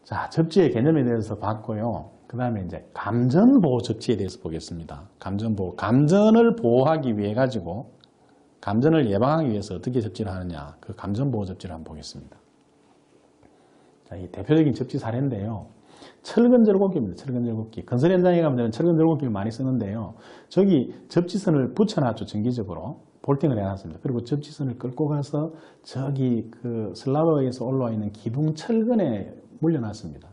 자, 접지의 개념에 대해서 봤고요. 그 다음에 이제 감전보호 접지에 대해서 보겠습니다. 감전보호. 감전을 보호하기 위해 가지고 감전을 예방하기 위해서 어떻게 접지를 하느냐. 그 감전보호 접지를 한번 보겠습니다. 자, 이 대표적인 접지 사례인데요. 철근절곡기입니다. 철근절곡기. 건설 현장에 가면 철근절곡기를 많이 쓰는데요. 저기 접지선을 붙여놨죠. 정기적으로. 볼팅을 해놨습니다. 그리고 접지선을 끌고 가서 저기 그 슬라브에서 올라와 있는 기둥 철근에 물려놨습니다.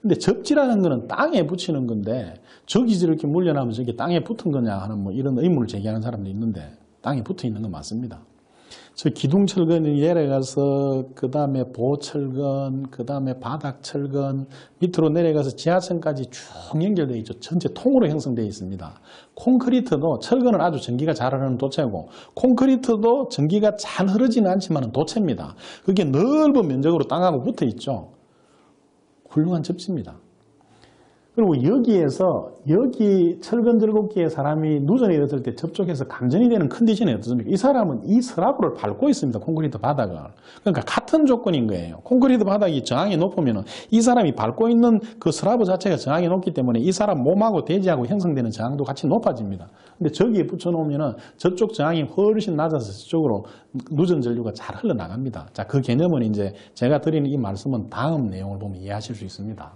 근데 접지라는 거는 땅에 붙이는 건데 저기 저렇게 물려나면 저게 땅에 붙은 거냐 하는 뭐 이런 의문을 제기하는 사람도 있는데 땅에 붙어 있는 건 맞습니다. 저 기둥 철근이 내려가서 그 다음에 보철근, 그 다음에 바닥 철근 밑으로 내려가서 지하층까지 쭉 연결되어 있죠. 전체 통으로 형성되어 있습니다. 콘크리트도 철근은 아주 전기가 잘 흐르는 도체고 콘크리트도 전기가 잘 흐르지는 않지만 도체입니다. 그게 넓은 면적으로 땅하고 붙어 있죠. 훌륭한 접지입니다. 그리고 여기에서 여기 철근절곡기에 사람이 누전이 됐을 때 접촉해서 감전이 되는 컨디션이 어떻습니까? 이 사람은 이 슬라브를 밟고 있습니다. 콘크리트 바닥을. 그러니까 같은 조건인 거예요. 콘크리트 바닥이 저항이 높으면 이 사람이 밟고 있는 그 슬라브 자체가 저항이 높기 때문에 이 사람 몸하고 대지하고 형성되는 저항도 같이 높아집니다. 근데 저기에 붙여놓으면 저쪽 저항이 훨씬 낮아서 저쪽으로 누전 전류가 잘 흘러나갑니다. 자, 그 개념은 이제 제가 드리는 이 말씀은 다음 내용을 보면 이해하실 수 있습니다.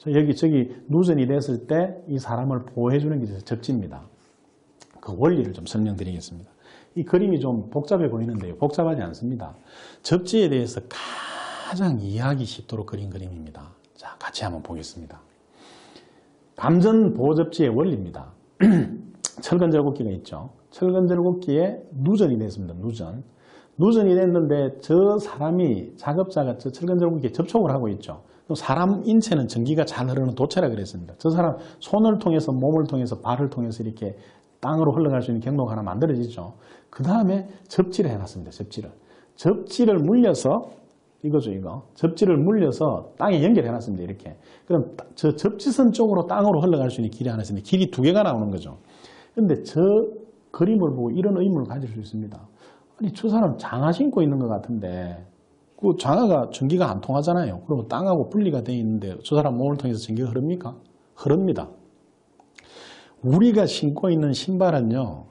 저기 누전이 됐을 때 이 사람을 보호해주는 게 접지입니다. 그 원리를 좀 설명드리겠습니다. 이 그림이 좀 복잡해 보이는데요. 복잡하지 않습니다. 접지에 대해서 가장 이해하기 쉽도록 그린 그림입니다. 자, 같이 한번 보겠습니다. 감전 보호 접지의 원리입니다. 철근절곡기가 있죠. 철근절곡기에 누전이 됐습니다. 누전이 됐는데 저 사람이 작업자가 저 철근절곡기에 접촉을 하고 있죠. 사람 인체는 전기가 잘 흐르는 도체라 그랬습니다. 저 사람 손을 통해서 몸을 통해서 발을 통해서 이렇게 땅으로 흘러갈 수 있는 경로가 하나 만들어지죠. 그 다음에 접지를 해놨습니다. 접지를 물려서 이거죠, 이거. 접지를 물려서 땅에 연결해놨습니다. 이렇게. 그럼 저 접지선 쪽으로 땅으로 흘러갈 수 있는 길이 하나 있습니다. 길이 두 개가 나오는 거죠. 그런데 저 그림을 보고 이런 의문을 가질 수 있습니다. 아니, 저 사람 장화 신고 있는 것 같은데 그 장화가 전기가 안 통하잖아요. 그리고 땅하고 분리가 되어 있는데 저 사람 몸을 통해서 전기가 흐릅니까? 흐릅니다. 우리가 신고 있는 신발은요,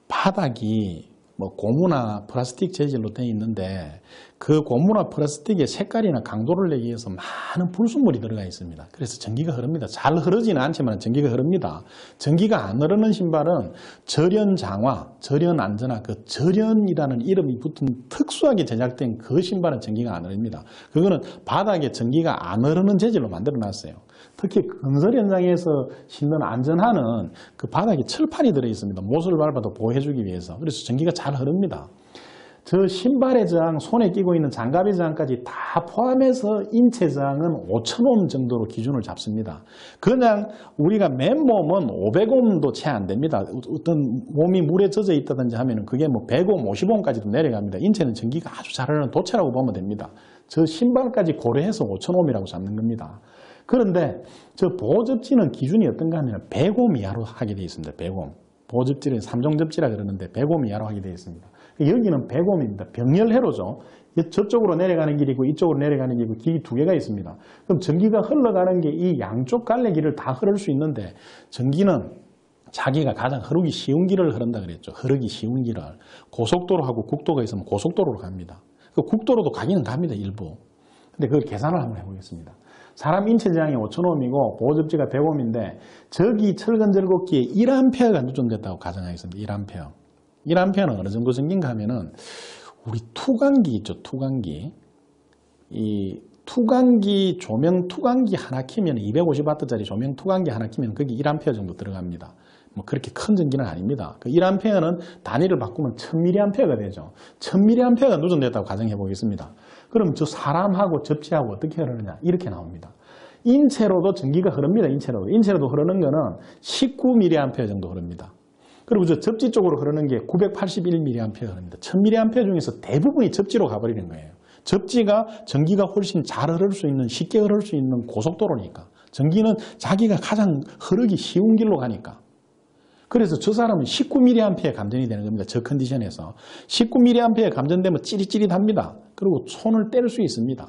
바닥이 뭐 고무나 플라스틱 재질로 되어 있는데 그 고무나 플라스틱의 색깔이나 강도를 내기 위해서 많은 불순물이 들어가 있습니다. 그래서 전기가 흐릅니다. 잘 흐르지는 않지만 전기가 흐릅니다. 전기가 안 흐르는 신발은 절연장화, 절연안전화, 그 절연이라는 이름이 붙은 특수하게 제작된 그 신발은 전기가 안 흐릅니다. 그거는 바닥에 전기가 안 흐르는 재질로 만들어 놨어요. 특히 건설 현장에서 신는 안전화는 그 바닥에 철판이 들어있습니다. 못을 밟아도 보호해주기 위해서. 그래서 전기가 잘 흐릅니다. 저 신발의 저항, 손에 끼고 있는 장갑의 저항까지 다 포함해서 인체 저항은 5000옴 정도로 기준을 잡습니다. 그냥 우리가 맨몸은 500옴도 채 안 됩니다. 어떤 몸이 물에 젖어 있다든지 하면 그게 뭐 100옴, 50옴까지도 내려갑니다. 인체는 전기가 아주 잘 흐르는 도체라고 보면 됩니다. 저 신발까지 고려해서 5000옴이라고 잡는 겁니다. 그런데 저 보호접지는 기준이 어떤가 하면 100옴 이하로 하게 되어 있습니다. 100옴. 보호접지를 3종 접지라 그러는데 100옴 이하로 하게 되어 있습니다. 여기는 100옴입니다. 병렬회로죠. 저쪽으로 내려가는 길이고 이쪽으로 내려가는 길이고 길이 두 개가 있습니다. 그럼 전기가 흘러가는 게 이 양쪽 갈래길을 다 흐를 수 있는데 전기는 자기가 가장 흐르기 쉬운 길을 흐른다 그랬죠. 흐르기 쉬운 길을. 고속도로하고 국도가 있으면 고속도로로 갑니다. 그 국도로도 가기는 갑니다. 일부. 근데 그걸 계산을 한번 해보겠습니다. 사람 인체 저항이 5000옴이고 보호접지가 100옴인데 저기 철근절곡기에 1A가 누전됐다고 가정하겠습니다. 1A. 1A는 어느 정도 생긴가 하면은 우리 투광기 있죠. 투광기. 이 투광기 조명 투광기 하나 키면 250W짜리 조명 투광기 하나 키면 거기 1A 정도 들어갑니다. 뭐 그렇게 큰 전기는 아닙니다. 그 1A는 단위를 바꾸면 1000mA가 되죠. 1000mA가 누전됐다고 가정해 보겠습니다. 그럼 저 사람하고 접지하고 어떻게 흐르느냐? 이렇게 나옵니다. 인체로도 전기가 흐릅니다. 인체로도 흐르는 거는 19mA 정도 흐릅니다. 그리고 저 접지 쪽으로 흐르는 게 981mA 흐릅니다. 1000mA 중에서 대부분이 접지로 가버리는 거예요. 접지가 전기가 훨씬 잘 흐를 수 있는, 쉽게 흐를 수 있는 고속도로니까. 전기는 자기가 가장 흐르기 쉬운 길로 가니까. 그래서 저 사람은 19mA 감전이 되는 겁니다. 저 컨디션에서. 19mA 감전되면 찌릿찌릿합니다. 그리고 손을 뗄 수 있습니다.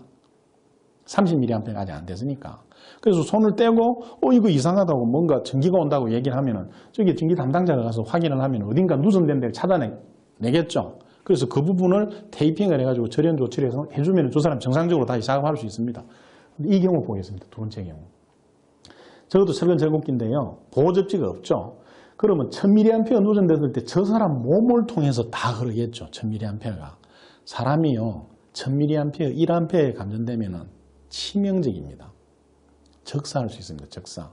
30mA가 아직 안 됐으니까. 그래서 손을 떼고 이거 이상하다고 뭔가 전기가 온다고 얘기를 하면은 저기 전기 담당자가 가서 확인을 하면 어딘가 누전된 데를 찾아내겠죠. 그래서 그 부분을 테이핑을 해가지고 절연 조치를 해서 해주면 저 사람 정상적으로 다시 작업할 수 있습니다. 이 경우 보겠습니다. 두 번째 경우. 적어도 철근 절곡기인데요. 보호 접지가 없죠. 그러면 1000mA 누전됐을 때 저 사람 몸을 통해서 다 흐르겠죠. 1000mA가. 사람이요. 1000mA, 1A에 감전되면 치명적입니다. 적사할 수 있습니다. 적사.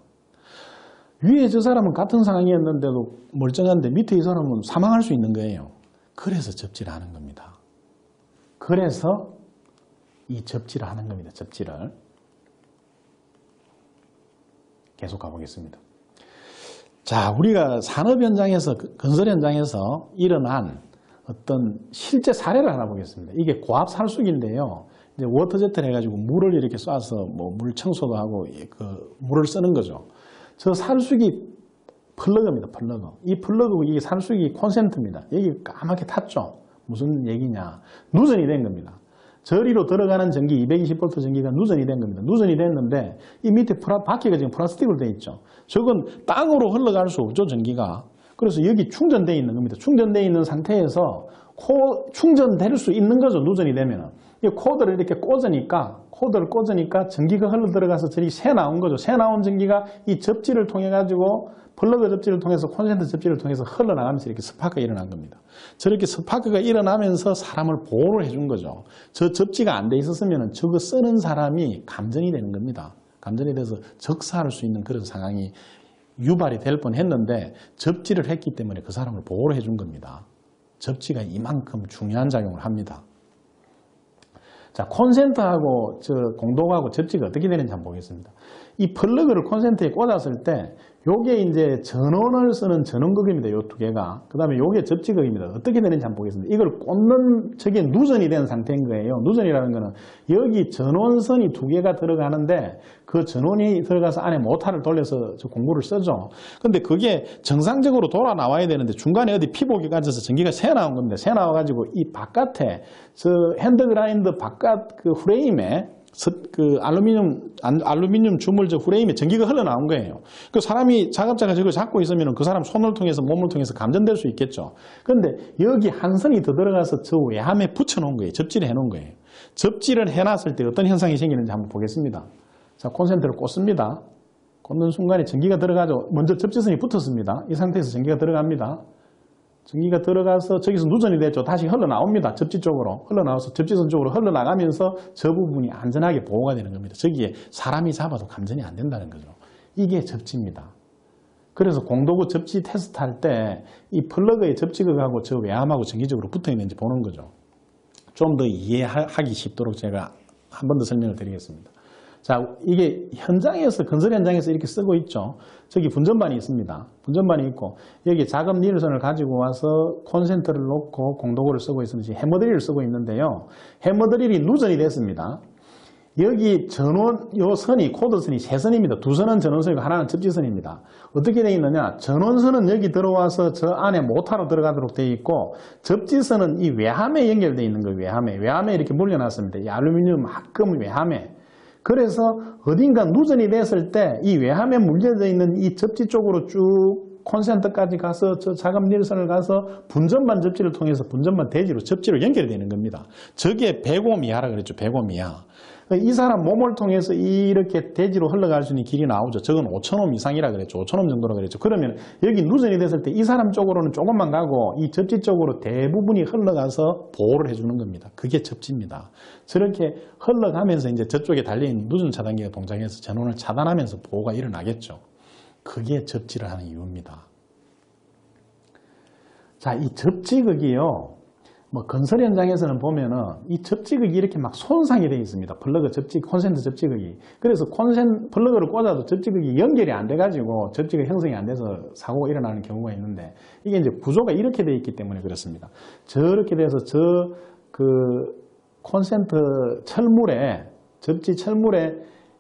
위에 저 사람은 같은 상황이었는데도 멀쩡한데 밑에 이 사람은 사망할 수 있는 거예요. 그래서 접지를 하는 겁니다. 그래서 이 접지를 하는 겁니다. 접지를. 계속 가보겠습니다. 자, 우리가 산업 현장에서, 건설 현장에서 일어난 어떤 실제 사례를 하나 보겠습니다. 이게 고압 살수기인데요. 이제 워터제트를 해가지고 물을 이렇게 쏴서 뭐 물 청소도 하고 그 물을 쓰는 거죠. 저 살수기 플러그입니다. 플러그. 이 플러그, 이 살수기 콘센트입니다. 여기 까맣게 탔죠. 무슨 얘기냐. 누전이 된 겁니다. 저리로 들어가는 전기 220V 전기가 누전이 된 겁니다. 누전이 됐는데 이 밑에 바퀴가 지금 플라스틱으로 되어 있죠. 저건 땅으로 흘러갈 수 없죠. 전기가. 그래서 여기 충전되어 있는 겁니다. 충전되어 있는 상태에서 충전될 수 있는 거죠. 누전이 되면은. 이 코드를 이렇게 코드를 꽂으니까 전기가 흘러 들어가서 저기 새 나온 거죠. 새 나온 전기가 이 접지를 통해 가지고 플러그 접지를 통해서 콘센트 접지를 통해서 흘러나가면서 이렇게 스파크가 일어난 겁니다. 저렇게 스파크가 일어나면서 사람을 보호를 해준 거죠. 저 접지가 안 돼 있었으면 저거 쓰는 사람이 감전이 되는 겁니다. 감전이 돼서 적사할 수 있는 그런 상황이 유발이 될 뻔했는데 접지를 했기 때문에 그 사람을 보호를 해준 겁니다. 접지가 이만큼 중요한 작용을 합니다. 자, 콘센트하고 공독하고 접지가 어떻게 되는지 한번 보겠습니다. 이 플러그를 콘센트에 꽂았을 때 요게 이제 전원을 쓰는 전원극입니다. 요 두 개가. 그 다음에 요게 접지극입니다. 어떻게 되는지 한번 보겠습니다. 이걸 꽂는 저게 누전이 된 상태인 거예요. 누전이라는 거는 여기 전원선이 두 개가 들어가는데 그 전원이 들어가서 안에 모터를 돌려서 저 공구를 쓰죠. 근데 그게 정상적으로 돌아 나와야 되는데 중간에 어디 피복이 가져서 전기가 새 나온 겁니다. 새 나와가지고 이 바깥에 저 핸드그라인더 바깥 그 프레임에 그 알루미늄 주물 저 프레임에 전기가 흘러나온 거예요. 그 사람이 작업자가 저걸 잡고 있으면 그 사람 손을 통해서 몸을 통해서 감전될 수 있겠죠. 그런데 여기 한 선이 더 들어가서 저 외함에 붙여놓은 거예요. 접지를 해놓은 거예요. 접지를 해놨을 때 어떤 현상이 생기는지 한번 보겠습니다. 자, 콘센트를 꽂습니다. 꽂는 순간에 전기가 들어가죠. 먼저 접지선이 붙었습니다. 이 상태에서 전기가 들어갑니다. 전기가 들어가서 저기서 누전이 됐죠. 다시 흘러나옵니다. 접지 쪽으로. 흘러나와서 접지선 쪽으로 흘러나가면서 저 부분이 안전하게 보호가 되는 겁니다. 저기에 사람이 잡아도 감전이 안 된다는 거죠. 이게 접지입니다. 그래서 공도구 접지 테스트 할 때 이 플러그의 접지극하고 저 외함하고 전기적으로 붙어 있는지 보는 거죠. 좀 더 이해하기 쉽도록 제가 한 번 더 설명을 드리겠습니다. 자, 이게 현장에서, 건설 현장에서 이렇게 쓰고 있죠. 저기 분전반이 있습니다. 분전반이 있고, 여기 작업 니르선을 가지고 와서 콘센트를 놓고 공도구를 쓰고 있으면서 해머드릴을 쓰고 있는데요. 해머드릴이 누전이 됐습니다. 여기 요 선이, 코드선이 세 선입니다. 두 선은 전원선이고 하나는 접지선입니다. 어떻게 되어 있느냐. 전원선은 여기 들어와서 저 안에 모터로 들어가도록 되어 있고, 접지선은 이 외함에 연결되어 있는 거예요. 외함에 이렇게 물려놨습니다. 이 알루미늄 합금 외함에. 그래서 어딘가 누전이 됐을 때 이 외함에 물려져 있는 이 접지 쪽으로 쭉 콘센트까지 가서 저 작업 니르선을 가서 분전반 접지를 통해서 분전반 대지로 접지로 연결되는 겁니다. 저게 105 이하라 그랬죠. 105 이하. 이 사람 몸을 통해서 이렇게 대지로 흘러갈 수 있는 길이 나오죠. 저건 5,000옴 이상이라 그랬죠. 5,000옴 정도라 그랬죠. 그러면 여기 누전이 됐을 때 이 사람 쪽으로는 조금만 가고 이 접지 쪽으로 대부분이 흘러가서 보호를 해주는 겁니다. 그게 접지입니다. 저렇게 흘러가면서 이제 저쪽에 달려있는 누전 차단기가 동작해서 전원을 차단하면서 보호가 일어나겠죠. 그게 접지를 하는 이유입니다. 자, 이 접지극이요. 뭐 건설 현장에서는 보면은 이 접지극이 이렇게 막 손상이 되어 있습니다. 플러그 접지, 콘센트 접지극이. 그래서 플러그를 꽂아도 접지극이 연결이 안 돼가지고 접지극 형성이 안 돼서 사고가 일어나는 경우가 있는데 이게 이제 구조가 이렇게 되어 있기 때문에 그렇습니다. 저렇게 돼서 콘센트 철물에, 접지 철물에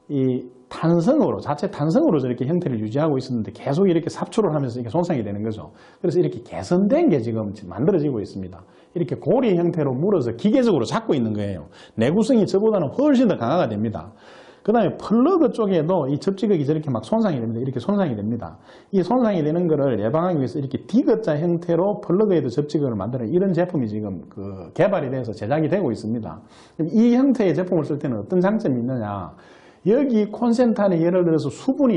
이 탄성으로, 자체 탄성으로 저렇게 형태를 유지하고 있었는데 계속 이렇게 삽출을 하면서 이렇게 손상이 되는 거죠. 그래서 이렇게 개선된 게 지금 만들어지고 있습니다. 이렇게 고리 형태로 물어서 기계적으로 잡고 있는 거예요. 내구성이 저보다는 훨씬 더 강화가 됩니다. 그 다음에 플러그 쪽에도 이 접지극이 저렇게 막 손상이 됩니다. 이렇게 손상이 됩니다. 이 손상이 되는 거를 예방하기 위해서 이렇게 D자 형태로 플러그에도 접지극을 만드는 이런 제품이 지금 개발이 돼서 제작이 되고 있습니다. 이 형태의 제품을 쓸 때는 어떤 장점이 있느냐. 여기 콘센트 안에 예를 들어서 수분이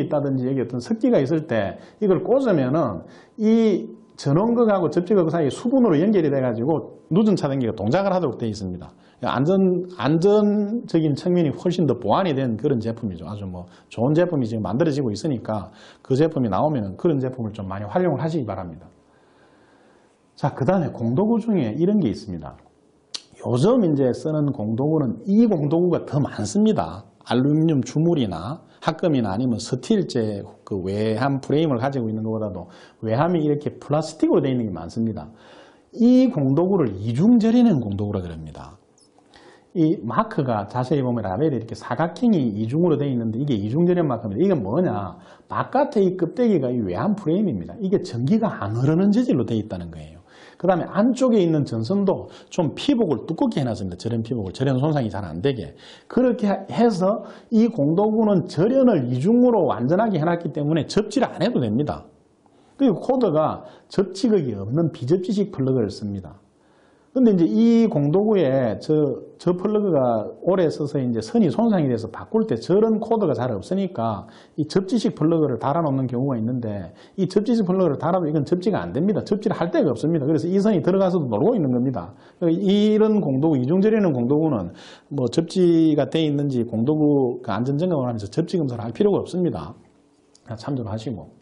있다든지 여기 어떤 습기가 있을 때 이걸 꽂으면은 이 전원극하고 접지극 사이에 수분으로 연결이 돼가지고 누전 차단기가 동작을 하도록 되어 있습니다. 안전적인 측면이 훨씬 더 보완이 된 그런 제품이죠. 아주 뭐 좋은 제품이 지금 만들어지고 있으니까 그 제품이 나오면 그런 제품을 좀 많이 활용을 하시기 바랍니다. 자, 그 다음에 공도구 중에 이런 게 있습니다. 요즘 이제 쓰는 공도구는 이 공도구가 더 많습니다. 알루미늄 주물이나 합금이나 아니면 스틸제 그 외함 프레임을 가지고 있는 것보다도 외함이 이렇게 플라스틱으로 되어 있는 게 많습니다. 이 공도구를 이중절이는 공도구라 그럽니다. 이 마크가 자세히 보면 라벨이 이렇게 사각형이 이중으로 되어 있는데 이게 이중절연 마크입니다. 이게 뭐냐? 바깥에 이 껍데기가 이 외함 프레임입니다. 이게 전기가 안 흐르는 재질로 되어 있다는 거예요. 그 다음에 안쪽에 있는 전선도 좀 피복을 두껍게 해놨습니다. 절연 피복을. 절연 손상이 잘 안 되게. 그렇게 해서 이 공도구는 절연을 이중으로 완전하게 해놨기 때문에 접지를 안 해도 됩니다. 그리고 코드가 접지극이 없는 비접지식 플러그를 씁니다. 근데 이제 이 공도구에 저 플러그가 오래 써서 이제 선이 손상이 돼서 바꿀 때 저런 코드가 잘 없으니까 이 접지식 플러그를 달아놓는 경우가 있는데 이 접지식 플러그를 달아도 이건 접지가 안 됩니다. 접지를 할 데가 없습니다. 그래서 이 선이 들어가서도 놀고 있는 겁니다. 이런 공도구, 이중절이는 공도구는 뭐 접지가 돼 있는지 공도구 안전 점검을 하면서 접지 검사를 할 필요가 없습니다. 참조를 하시고.